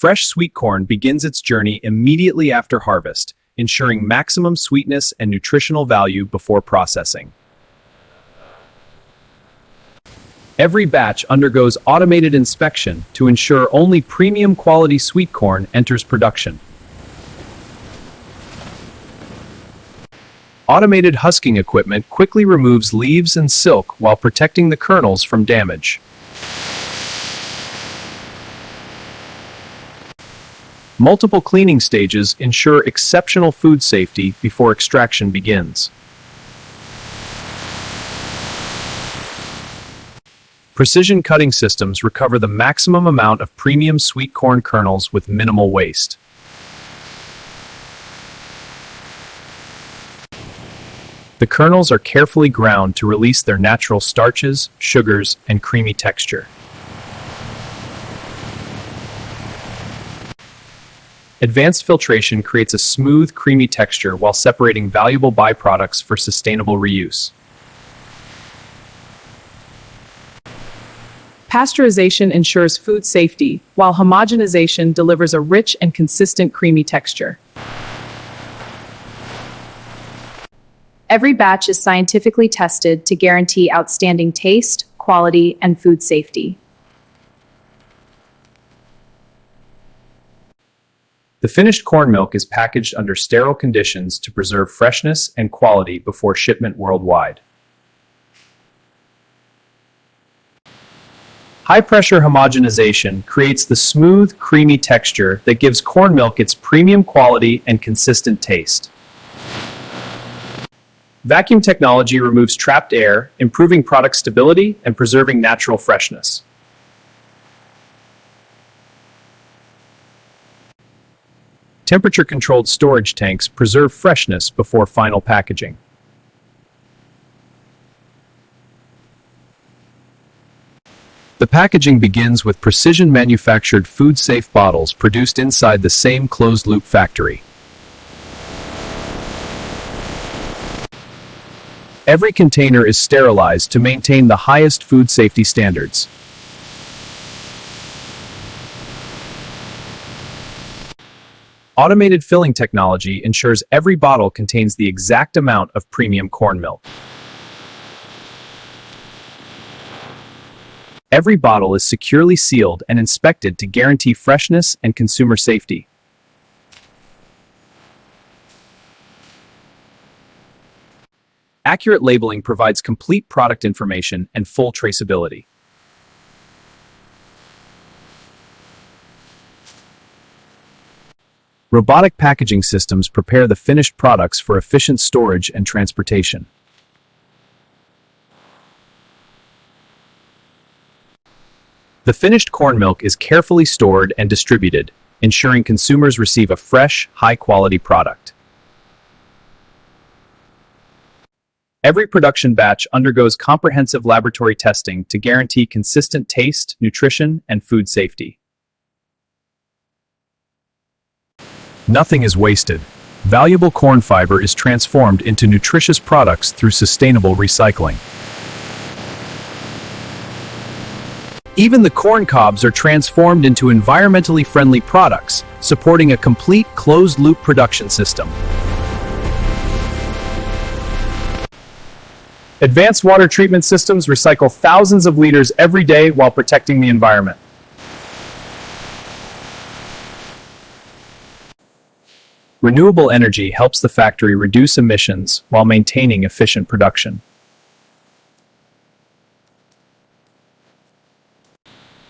Fresh sweet corn begins its journey immediately after harvest, ensuring maximum sweetness and nutritional value before processing. Every batch undergoes automated inspection to ensure only premium quality sweet corn enters production. Automated husking equipment quickly removes leaves and silk while protecting the kernels from damage. Multiple cleaning stages ensure exceptional food safety before extraction begins. Precision cutting systems recover the maximum amount of premium sweet corn kernels with minimal waste. The kernels are carefully ground to release their natural starches, sugars, and creamy texture. Advanced filtration creates a smooth, creamy texture while separating valuable byproducts for sustainable reuse. Pasteurization ensures food safety, while homogenization delivers a rich and consistent creamy texture. Every batch is scientifically tested to guarantee outstanding taste, quality, and food safety. The finished corn milk is packaged under sterile conditions to preserve freshness and quality before shipment worldwide. High-pressure homogenization creates the smooth, creamy texture that gives corn milk its premium quality and consistent taste. Vacuum technology removes trapped air, improving product stability and preserving natural freshness. Temperature-controlled storage tanks preserve freshness before final packaging. The packaging begins with precision-manufactured food-safe bottles produced inside the same closed-loop factory. Every container is sterilized to maintain the highest food safety standards. Automated filling technology ensures every bottle contains the exact amount of premium corn milk. Every bottle is securely sealed and inspected to guarantee freshness and consumer safety. Accurate labeling provides complete product information and full traceability. Robotic packaging systems prepare the finished products for efficient storage and transportation. The finished corn milk is carefully stored and distributed, ensuring consumers receive a fresh, high-quality product. Every production batch undergoes comprehensive laboratory testing to guarantee consistent taste, nutrition, and food safety. Nothing is wasted. Valuable corn fiber is transformed into nutritious products through sustainable recycling. Even the corn cobs are transformed into environmentally friendly products, supporting a complete closed-loop production system. Advanced water treatment systems recycle thousands of liters every day while protecting the environment. Renewable energy helps the factory reduce emissions while maintaining efficient production.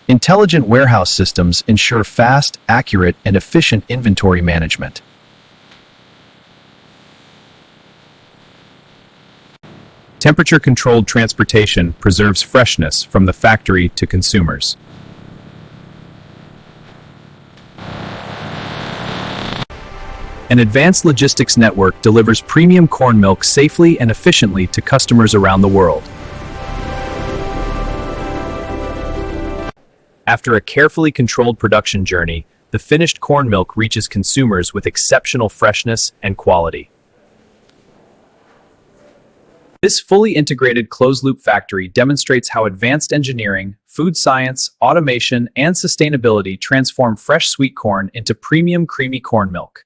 Intelligent warehouse systems ensure fast, accurate, and efficient inventory management. Temperature-controlled transportation preserves freshness from the factory to consumers. An advanced logistics network delivers premium corn milk safely and efficiently to customers around the world. After a carefully controlled production journey, the finished corn milk reaches consumers with exceptional freshness and quality. This fully integrated closed-loop factory demonstrates how advanced engineering, food science, automation, and sustainability transform fresh sweet corn into premium creamy corn milk.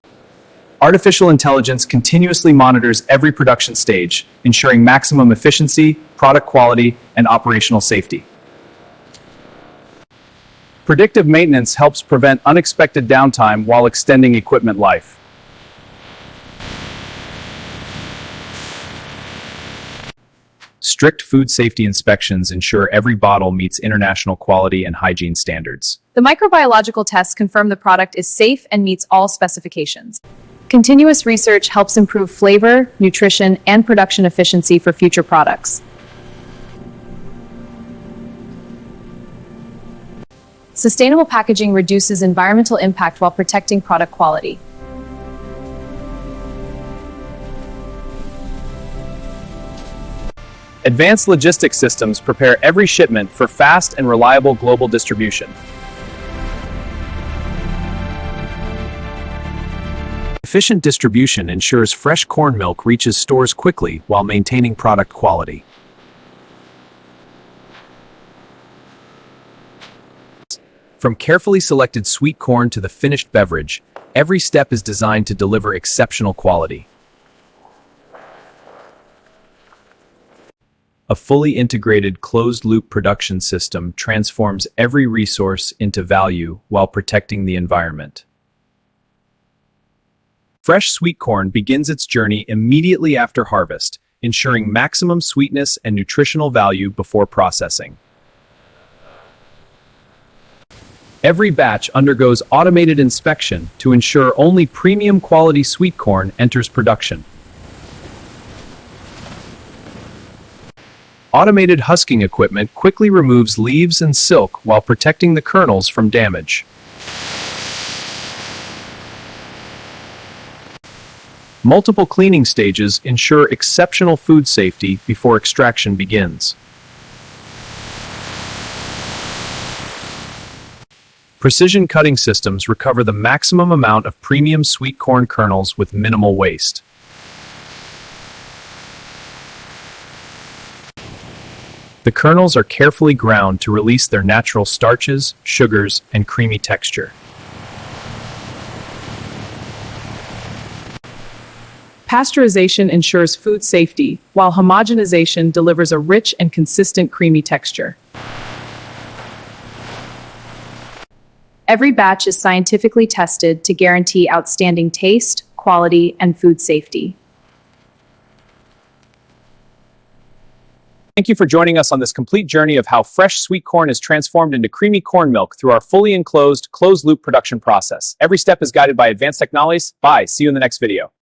Artificial intelligence continuously monitors every production stage, ensuring maximum efficiency, product quality, and operational safety. Predictive maintenance helps prevent unexpected downtime while extending equipment life. Strict food safety inspections ensure every bottle meets international quality and hygiene standards. The microbiological tests confirm the product is safe and meets all specifications. Continuous research helps improve flavor, nutrition, and production efficiency for future products. Sustainable packaging reduces environmental impact while protecting product quality. Advanced logistics systems prepare every shipment for fast and reliable global distribution. Efficient distribution ensures fresh corn milk reaches stores quickly while maintaining product quality. From carefully selected sweet corn to the finished beverage, every step is designed to deliver exceptional quality. A fully integrated closed-loop production system transforms every resource into value while protecting the environment. Fresh sweet corn begins its journey immediately after harvest, ensuring maximum sweetness and nutritional value before processing. Every batch undergoes automated inspection to ensure only premium quality sweet corn enters production. Automated husking equipment quickly removes leaves and silk while protecting the kernels from damage. Multiple cleaning stages ensure exceptional food safety before extraction begins. Precision cutting systems recover the maximum amount of premium sweet corn kernels with minimal waste. The kernels are carefully ground to release their natural starches, sugars, and creamy texture. Pasteurization ensures food safety, while homogenization delivers a rich and consistent creamy texture. Every batch is scientifically tested to guarantee outstanding taste, quality, and food safety. Thank you for joining us on this complete journey of how fresh sweet corn is transformed into creamy corn milk through our fully enclosed, closed-loop production process. Every step is guided by advanced technologies. Bye. See you in the next video.